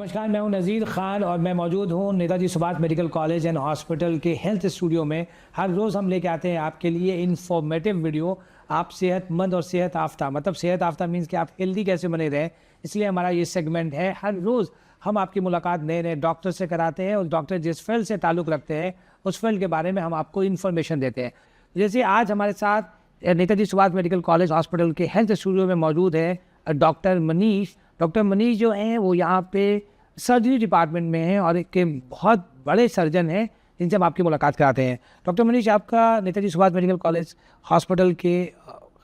नमस्कार, मैं हूं नज़ीर ख़ान और मैं मौजूद हूं Netaji Subhash medical college and hospital के हेल्थ स्टूडियो में। हर रोज़ हम लेके आते हैं आपके लिए इन्फॉर्मेटिव वीडियो। आप सेहतमंद और सेहत याफ्ता, मतलब सेहत याफ्ता मीन्स कि आप हेल्दी कैसे बने रहें, इसलिए हमारा ये सेगमेंट है। हर रोज़ हम आपकी मुलाकात नए नए डॉक्टर से कराते हैं और डॉक्टर जिस फील्ड से ताल्लुक़ रखते हैं उस फील्ड के बारे में हम आपको इन्फॉर्मेशन देते हैं। जैसे आज हमारे साथ Netaji Subhash medical college hospital के हेल्थ स्टूडियो में मौजूद है डॉक्टर मनीष। डॉक्टर मनीष जो हैं वो यहाँ पे सर्जरी डिपार्टमेंट में हैं और एक बहुत बड़े सर्जन हैं जिनसे हम आपकी मुलाकात कराते हैं। डॉक्टर मनीष, आपका Netaji Subhash medical college hospital के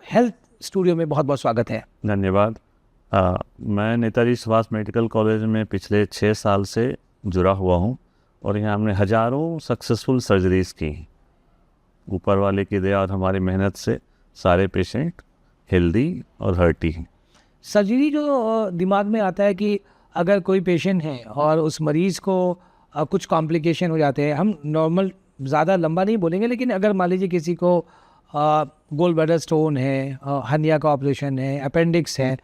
हेल्थ स्टूडियो में बहुत बहुत स्वागत है। धन्यवाद। मैं नेताजी सुभाष मेडिकल कॉलेज में पिछले 6 साल से जुड़ा हुआ हूँ और यहाँ हमने हज़ारों सक्सेसफुल सर्जरीज़ की। ऊपर वाले की दया और हमारी मेहनत से सारे पेशेंट हेल्दी और हर्टी हैं। सर्जरी जो दिमाग में आता है कि अगर कोई पेशेंट है और उस मरीज़ को कुछ कॉम्प्लिकेशन हो जाते हैं, हम नॉर्मल ज़्यादा लंबा नहीं बोलेंगे, लेकिन अगर मान लीजिए किसी को गोल ब्लैडर स्टोन है, हर्निया का ऑपरेशन है, अपेंडिक्स है,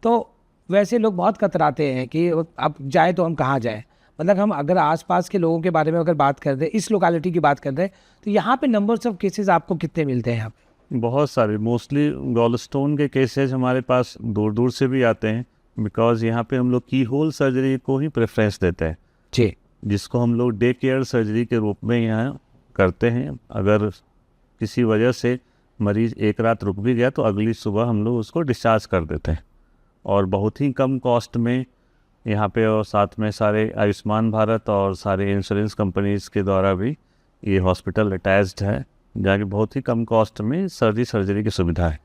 तो वैसे लोग बहुत कतराते हैं कि अब जाए तो हम कहाँ जाएँ। मतलब हम अगर आसपास के लोगों के बारे में अगर बात कर दें, इस लोकेलिटी की बात कर दें, तो यहाँ पे नंबर्स ऑफ केसेस आपको कितने मिलते हैं यहाँ पे? बहुत सारे, मोस्टली गॉल स्टोन के केसेस हमारे पास दूर दूर से भी आते हैं, बिकॉज़ यहाँ पे हम लोग की होल सर्जरी को ही प्रेफरेंस देते हैं जी, जिसको हम लोग डे केयर सर्जरी के रूप में यहाँ करते हैं। अगर किसी वजह से मरीज़ एक रात रुक भी गया तो अगली सुबह हम लोग उसको डिस्चार्ज कर देते हैं और बहुत ही कम कॉस्ट में यहाँ पे। और साथ में सारे आयुष्मान भारत और सारे इंश्योरेंस कंपनीज़ के द्वारा भी ये हॉस्पिटल अटैच्ड है, जहाँ की बहुत ही कम कॉस्ट में सर्जरी की सुविधा है।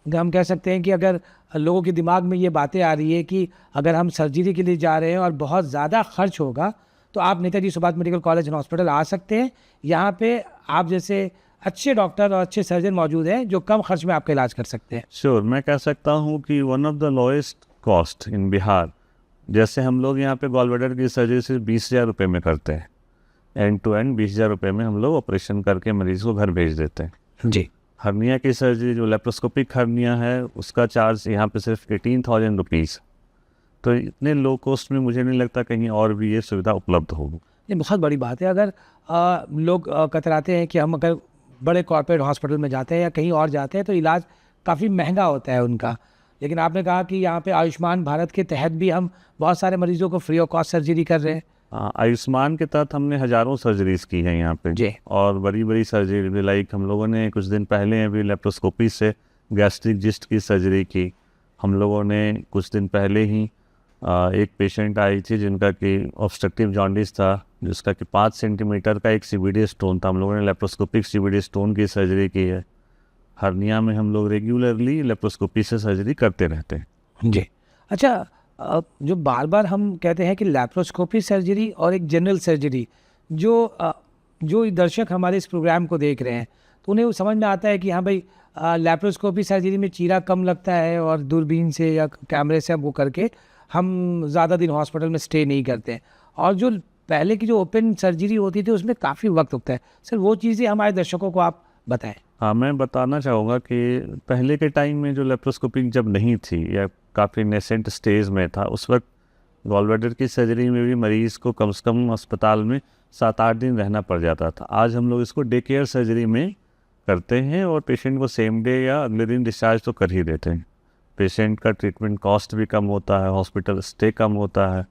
हम कह सकते हैं कि अगर लोगों के दिमाग में ये बातें आ रही है कि अगर हम सर्जरी के लिए जा रहे हैं और बहुत ज़्यादा खर्च होगा, तो आप Netaji Subhash medical college and hospital आ सकते हैं। यहाँ पे आप जैसे अच्छे डॉक्टर और अच्छे सर्जन मौजूद हैं जो कम खर्च में आपका इलाज कर सकते हैं। श्योर, मैं कह सकता हूँ कि one of the lowest cost in Bihar. जैसे हम लोग यहाँ पे गॉल ब्लैडर की सर्जरी सिर्फ 20,000 रुपये में करते हैं, एंड टू एंड 20,000 रुपये में हम लोग ऑपरेशन करके मरीज़ को घर भेज देते हैं। जी, हर्निया की सर्जरी जो लेप्रोस्कोपिक हर्निया है उसका चार्ज यहाँ पे सिर्फ 18,000 रुपीज़। तो इतने लो कॉस्ट में मुझे नहीं लगता कहीं और भी ये सुविधा उपलब्ध होगी। ये बहुत बड़ी बात है। अगर लोग कतराते हैं कि हम अगर बड़े कॉर्पोरेट हॉस्पिटल में जाते हैं या कहीं और जाते हैं तो इलाज काफ़ी महंगा होता है उनका, लेकिन आपने कहा कि यहाँ पे आयुष्मान भारत के तहत भी हम बहुत सारे मरीजों को फ्री ऑफ कॉस्ट सर्जरी कर रहे हैं। आयुष्मान के तहत हमने हज़ारों सर्जरीज़ की हैं यहाँ पे जी, और बड़ी बड़ी सर्जरी, लाइक हम लोगों ने कुछ दिन पहले अभी लेप्रोस्कोपी से गैस्ट्रिक जिस्ट की सर्जरी की। हम लोगों ने कुछ दिन पहले ही एक पेशेंट आई थी जिनका कि ऑब्स्ट्रक्टिव जॉन्डिस था, जिसका कि 5 सेंटीमीटर का एक सीवीडी स्टोन था। हम लोगों ने लेप्रोस्कोपिक सीवीडी स्टोन की सर्जरी की है। हर्निया में हम लोग रेगुलरली लेप्रोस्कोपी से सर्जरी करते रहते हैं। जी। अच्छा, जो बार बार हम कहते हैं कि लैप्रोस्कोपी सर्जरी और एक जनरल सर्जरी, जो दर्शक हमारे इस प्रोग्राम को देख रहे हैं तो उन्हें वो समझ में आता है कि हाँ भाई, लैप्रोस्कोपी सर्जरी में चीरा कम लगता है और दूरबीन से या कैमरे से वो करके हम ज़्यादा दिन हॉस्पिटल में स्टे नहीं करते हैं, और जो पहले की जो ओपन सर्जरी होती थी उसमें काफ़ी वक्त लगता है। सर, वो चीज़ें हमारे दर्शकों को आप बताएं। हाँ, मैं बताना चाहूँगा कि पहले के टाइम में जो लेप्रोस्कोपी जब नहीं थी या काफ़ी नेसेंट स्टेज में था, उस वक्त गॉल ब्लैडर की सर्जरी में भी मरीज़ को कम से कम अस्पताल में 7-8 दिन रहना पड़ जाता था। आज हम लोग इसको डे केयर सर्जरी में करते हैं और पेशेंट को सेम डे या अगले दिन डिस्चार्ज तो कर ही देते हैं। पेशेंट का ट्रीटमेंट कॉस्ट भी कम होता है, हॉस्पिटल स्टे कम होता है,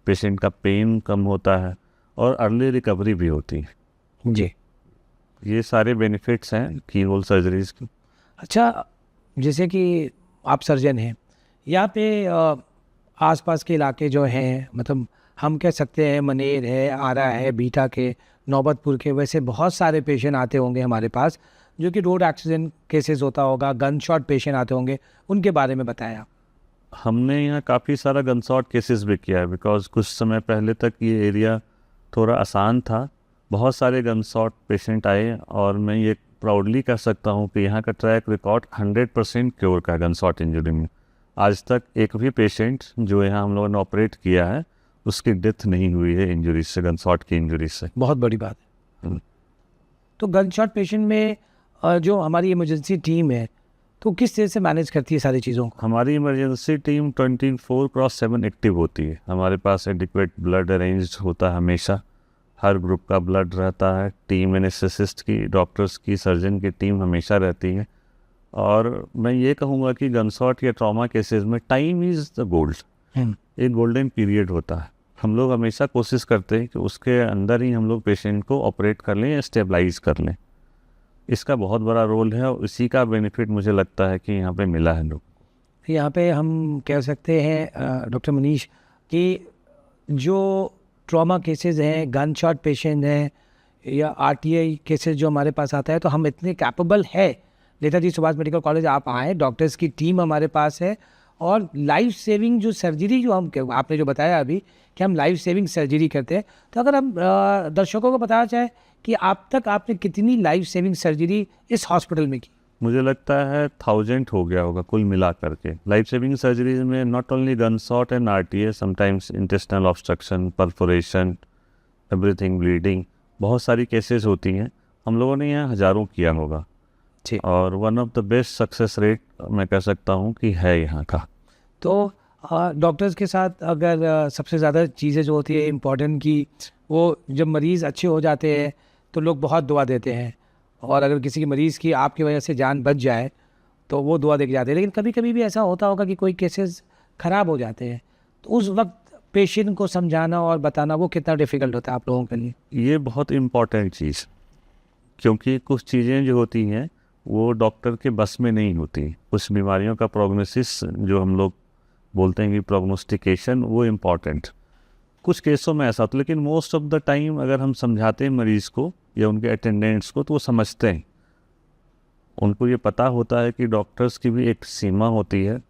पेशेंट का पेन कम होता है और अर्ली रिकवरी भी होती है। जी, ये सारे बेनिफिट्स हैं की होल सर्जरीज़ की। अच्छा, जैसे कि आप सर्जन हैं, यहाँ पे आसपास के इलाके जो हैं, मतलब हम कह सकते हैं मनेर है, आरा है, बीटा के, नौबतपुर के, वैसे बहुत सारे पेशेंट आते होंगे हमारे पास जो कि रोड एक्सीडेंट केसेस होता होगा, गन शॉट पेशेंट आते होंगे, उनके बारे में बताया। हमने यहाँ काफ़ी सारा गन शॉट केसेस भी किया है, बिकॉज़ कुछ समय पहले तक ये एरिया थोड़ा आसान था। बहुत सारे गन शॉट पेशेंट आए और मैं ये प्राउडली कह सकता हूँ कि यहाँ का ट्रैक रिकॉर्ड 100% क्योर का गन शॉट इंजरी में। आज तक एक भी पेशेंट जो यहाँ हम लोगों ने ऑपरेट किया है उसकी डेथ नहीं हुई है इंजरी से, गन शॉट की इंजरी से। बहुत बड़ी बात है। तो गन शॉट पेशेंट में जो हमारी इमरजेंसी टीम है, तो किस तरह से मैनेज करती है सारी चीज़ों को? हमारी इमरजेंसी टीम 24/7 एक्टिव होती है। हमारे पास एडिक्वेट ब्लड अरेंज्ड होता है हमेशा, हर ग्रुप का ब्लड रहता है, टीम एनेस्थेसिस्ट की, डॉक्टर्स की, सर्जन की टीम हमेशा रहती है। और मैं ये कहूँगा कि गनशॉट या ट्रॉमा केसेस में टाइम इज़ द गोल्ड, एक गोल्डन पीरियड होता है। हम लोग हमेशा कोशिश करते हैं कि उसके अंदर ही हम लोग पेशेंट को ऑपरेट कर लें या स्टेबलाइज कर लें। इसका बहुत बड़ा रोल है और इसी का बेनिफिट मुझे लगता है कि यहाँ पे मिला है लोग। यहाँ पे हम कह सकते हैं डॉक्टर मनीष कि जो ट्रॉमा केसेस हैं, गन शॉट पेशेंट हैं या आरटीआई केसेस जो हमारे पास आता है, तो हम इतने कैपेबल है, नेताजी सुभाष मेडिकल कॉलेज आप आए, डॉक्टर्स की टीम हमारे पास है और लाइफ सेविंग जो सर्जरी जो हम आपने जो बताया अभी कि हम लाइफ सेविंग सर्जरी करते हैं, तो अगर हम दर्शकों को बताना चाहें कि आप तक आपने कितनी लाइफ सेविंग सर्जरी इस हॉस्पिटल में की? मुझे लगता है 1000 हो गया होगा कुल मिला करके। लाइफ सेविंग सर्जरीज में not only gun shot and RTA, sometimes intestinal obstruction, perforation, everything, bleeding, बहुत सारी केसेस होती हैं। हम लोगों ने यहाँ हज़ारों किया होगा और one of the best success rate मैं कह सकता हूँ कि है यहाँ का। तो डॉक्टर्स के साथ अगर सबसे ज़्यादा चीज़ें जो होती है इम्पॉर्टेंट की, वो जब मरीज़ अच्छे हो जाते हैं तो लोग बहुत दुआ देते हैं, और अगर किसी की मरीज़ की आपकी वजह से जान बच जाए तो वो दुआ दे के जाते हैं। लेकिन कभी कभी भी ऐसा होता होगा कि कोई केसेस ख़राब हो जाते हैं, तो उस वक्त पेशेंट को समझाना और बताना वो कितना डिफ़िकल्ट होता है आप लोगों के लिए? ये बहुत इम्पॉर्टेंट चीज़, क्योंकि कुछ चीज़ें जो होती हैं वो डॉक्टर के बस में नहीं होती। कुछ बीमारियों का प्रोग्नोसिस जो हम लोग बोलते हैं कि प्रोग्नोस्टिकेशन, वो इम्पॉर्टेंट कुछ केसों में ऐसा होता है। लेकिन मोस्ट ऑफ द टाइम अगर हम समझाते हैं मरीज़ को या उनके अटेंडेंट्स को तो वो समझते हैं। उनको ये पता होता है कि डॉक्टर्स की भी एक सीमा होती है।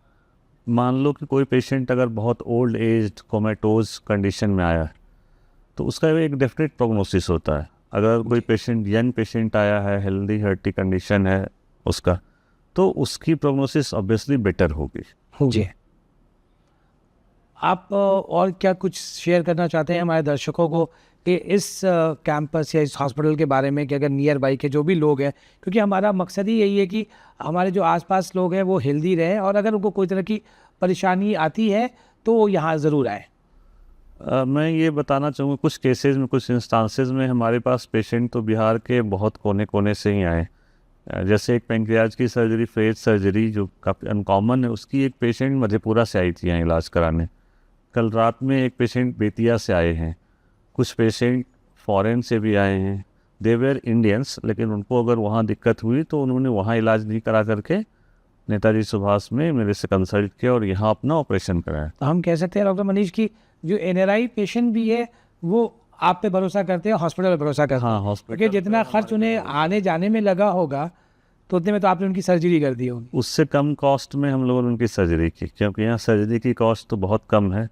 मान लो कि कोई पेशेंट अगर बहुत ओल्ड एज कोमेटोज कंडीशन में आया है तो उसका एक डेफिनेट प्रोग्नोसिस होता है। अगर कोई पेशेंट यंग पेशेंट आया है, हेल्दी हार्टी कंडीशन है उसका, तो उसकी प्रोग्नोसिस ऑब्वियसली बेटर होगी। जी, आप और क्या कुछ शेयर करना चाहते हैं हमारे दर्शकों को कि इस कैंपस या इस हॉस्पिटल के बारे में, कि अगर नियर बाई के जो भी लोग हैं, क्योंकि हमारा मकसद ही यही है कि हमारे जो आसपास लोग हैं वो हेल्दी रहें, और अगर उनको कोई तरह की परेशानी आती है तो वो यहाँ ज़रूर आए। मैं ये बताना चाहूँगा, कुछ केसेस में, कुछ इंस्टांसेस में हमारे पास पेशेंट तो बिहार के बहुत कोने कोने से ही आए। जैसे एक पेंक्रियाज की सर्जरी, फ्रेज सर्जरी जो काफ़ी अनकॉमन है, उसकी एक पेशेंट मधेपुरा से आई थी यहाँ इलाज कराने। कल रात में एक पेशेंट बेतिया से आए हैं। कुछ पेशेंट फॉरेन से भी आए हैं। दे वेर इंडियंस, लेकिन उनको अगर वहाँ दिक्कत हुई तो उन्होंने वहाँ इलाज नहीं करा करके नेताजी सुभाष में मेरे से कंसल्ट किया और यहाँ अपना ऑपरेशन कराया। तो हम कह सकते हैं डॉक्टर मनीष की जो एनआरआई पेशेंट भी है वो आप पे भरोसा करते हैं, हॉस्पिटल पे भरोसा करते हैं। हाँ, हॉस्पिटल, क्योंकि जितना खर्च उन्हें आने जाने में लगा होगा तो उतने में तो आपने उनकी सर्जरी कर दी होगी। उससे कम कॉस्ट में हम लोगों ने उनकी सर्जरी की, क्योंकि यहाँ सर्जरी की कॉस्ट तो बहुत कम है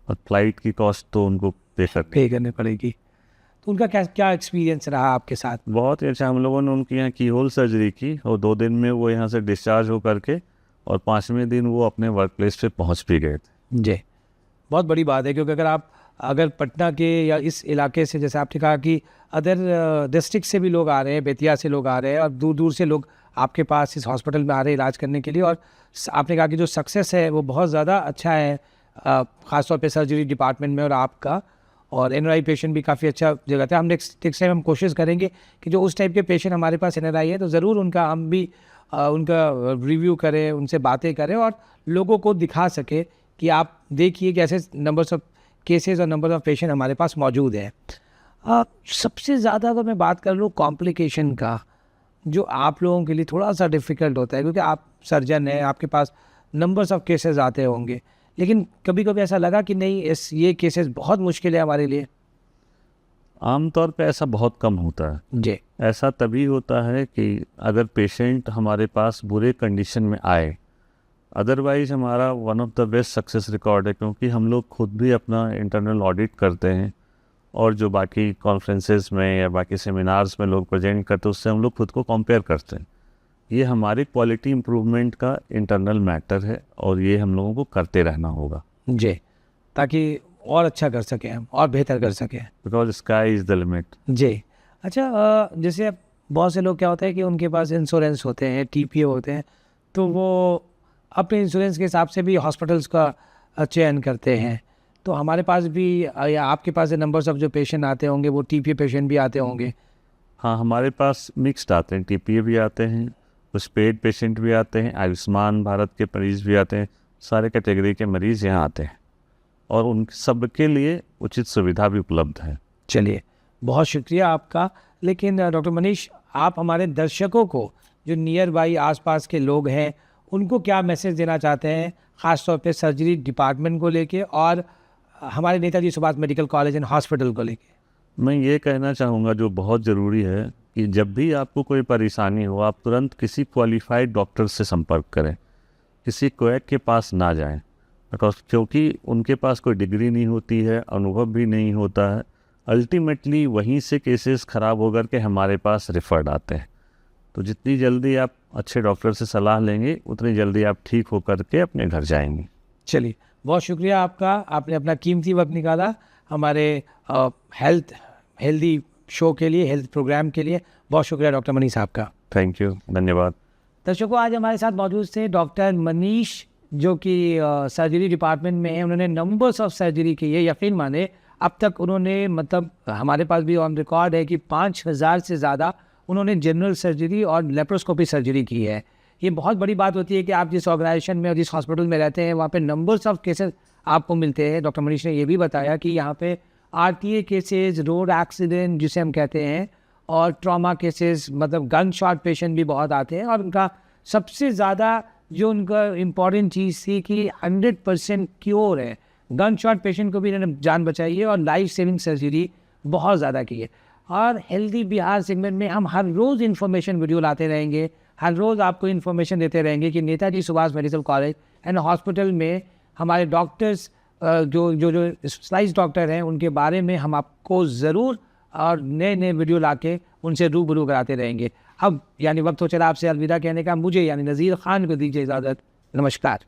और फ्लाइट की कॉस्ट तो उनको पे करनी पड़ेगी। तो उनका क्या एक्सपीरियंस रहा आपके साथ? बहुत ही अच्छा। हम लोगों ने उनकी यहाँ की होल सर्जरी की और 2 दिन में वो यहाँ से डिस्चार्ज हो करके और 5वें दिन वो अपने वर्क प्लेस पे पहुँच भी गए थे। जी, बहुत बड़ी बात है, क्योंकि अगर पटना के या इस इलाके से, जैसे आपने कहा कि अदर डिस्ट्रिक्ट से भी लोग आ रहे हैं, बेतिया से लोग आ रहे हैं और दूर दूर से लोग आपके पास इस हॉस्पिटल में आ रहे हैं इलाज करने के लिए, और आपने कहा कि जो सक्सेस है वो बहुत ज़्यादा अच्छा है, ख़ासतौर पे सर्जरी डिपार्टमेंट में और आपका, और एनआरआई पेशेंट भी काफ़ी अच्छा जगह था। हम नेक्स्ट टाइम हम कोशिश करेंगे कि जो उस टाइप के पेशेंट हमारे पास एनआरआई है तो ज़रूर उनका हम भी उनका रिव्यू करें, उनसे बातें करें और लोगों को दिखा सके कि आप देखिए कि ऐसे नंबर्स ऑफ केसेस और नंबर ऑफ पेशेंट हमारे पास मौजूद है। सबसे ज़्यादा अगर मैं बात कर लूँ कॉम्प्लिकेशन का, जो आप लोगों के लिए थोड़ा सा डिफ़िकल्ट होता है, क्योंकि आप सर्जन हैं, आपके पास नंबर्स ऑफ केसेस आते होंगे, लेकिन कभी कभी ऐसा लगा कि नहीं ये केसेस बहुत मुश्किल है हमारे लिए? आमतौर पे ऐसा बहुत कम होता है जी। ऐसा तभी होता है कि अगर पेशेंट हमारे पास बुरे कंडीशन में आए। अदरवाइज हमारा one of the best success record है, क्योंकि हम लोग खुद भी अपना इंटरनल ऑडिट करते हैं और जो बाकी कॉन्फ्रेंसेस में या बाकी सेमिनार्स में लोग प्रेजेंट करते हैं उससे हम लोग खुद को कंपेयर करते हैं। ये हमारी क्वालिटी इम्प्रूवमेंट का इंटरनल मैटर है और ये हम लोगों को करते रहना होगा जी, ताकि और अच्छा कर सकें हम और बेहतर कर सकें, because sky is the limit. जी। अच्छा, जैसे बहुत से लोग क्या होता है कि उनके पास इंश्योरेंस होते हैं, टीपीओ होते हैं, तो वो अपने इंश्योरेंस के हिसाब से भी हॉस्पिटल्स का चयन करते हैं। तो हमारे पास भी या आपके पास नंबर्स ऑफ जो पेशेंट आते होंगे वो टीपीए पेशेंट भी आते होंगे? हाँ, हमारे पास मिक्स्ड आते हैं, टीपीए भी आते हैं, कुछ पेड पेशेंट भी आते हैं, आयुष्मान भारत के मरीज़ भी आते हैं, सारे कैटेगरी के मरीज़ यहाँ आते हैं और उन सबके लिए उचित सुविधा भी उपलब्ध है। चलिए, बहुत शुक्रिया आपका। लेकिन डॉक्टर मनीष, आप हमारे दर्शकों को, जो नियर बाई आसपास के लोग हैं, उनको क्या मैसेज देना चाहते हैं, ख़ासतौर पे सर्जरी डिपार्टमेंट को लेके और हमारे Netaji Subhash medical college and hospital को लेके? मैं ये कहना चाहूँगा जो बहुत ज़रूरी है कि जब भी आपको कोई परेशानी हो आप तुरंत किसी क्वालिफाइड डॉक्टर से संपर्क करें, किसी क्वैक के पास ना जाएं, क्योंकि उनके पास कोई डिग्री नहीं होती है, अनुभव भी नहीं होता है। अल्टीमेटली वहीं से केसेस ख़राब होकर के हमारे पास रेफर्ड आते हैं। तो जितनी जल्दी आप अच्छे डॉक्टर से सलाह लेंगे उतनी जल्दी आप ठीक होकर के अपने घर जाएंगे। चलिए, बहुत शुक्रिया आपका। आपने अपना कीमती वक्त निकाला हमारे हेल्दी शो के लिए, हेल्थ प्रोग्राम के लिए। बहुत शुक्रिया डॉक्टर मनीष साहब का। थैंक यू, धन्यवाद। दर्शकों, आज हमारे साथ मौजूद थे डॉक्टर मनीष, जो कि सर्जरी डिपार्टमेंट में हैं। उन्होंने नंबर्स ऑफ सर्जरी की है, यकीन माने अब तक उन्होंने, मतलब हमारे पास भी ऑन रिकॉर्ड है कि 5000 से ज़्यादा उन्होंने जनरल सर्जरी और लेप्रोस्कोपी सर्जरी की है। ये बहुत बड़ी बात होती है कि आप जिस ऑर्गेनाइजेशन में और जिस हॉस्पिटल में रहते हैं वहाँ पे नंबर्स ऑफ केसेस आपको मिलते हैं। डॉक्टर मनीष ने ये भी बताया कि यहाँ पे आरटीए केसेस, रोड एक्सीडेंट जिसे हम कहते हैं, और ट्रॉमा केसेस, मतलब गन शॉट पेशेंट भी बहुत आते हैं। और उनका सबसे ज़्यादा जो उनका इम्पॉर्टेंट चीज़ थी कि 100% क्योर है। गन शॉट पेशेंट को भी इन्होंने जान बचाई है और लाइफ सेविंग सर्जरी बहुत ज़्यादा की है। और हेल्दी बिहार सेगमेंट में हम हर रोज़ इन्फॉर्मेशन वीडियो लाते रहेंगे, हर रोज़ आपको इन्फॉर्मेशन देते रहेंगे कि Netaji Subhash medical college and hospital में हमारे डॉक्टर्स, जो जो जो स्पेशलाइज्ड डॉक्टर हैं, उनके बारे में हम आपको ज़रूर और नए नए वीडियो लाके उनसे रूबरू कराते रहेंगे। अब यानी वक्त हो चला आपसे अलविदा कहने का। मुझे यानी नज़ीर खान को दीजिए इजाज़त। नमस्कार।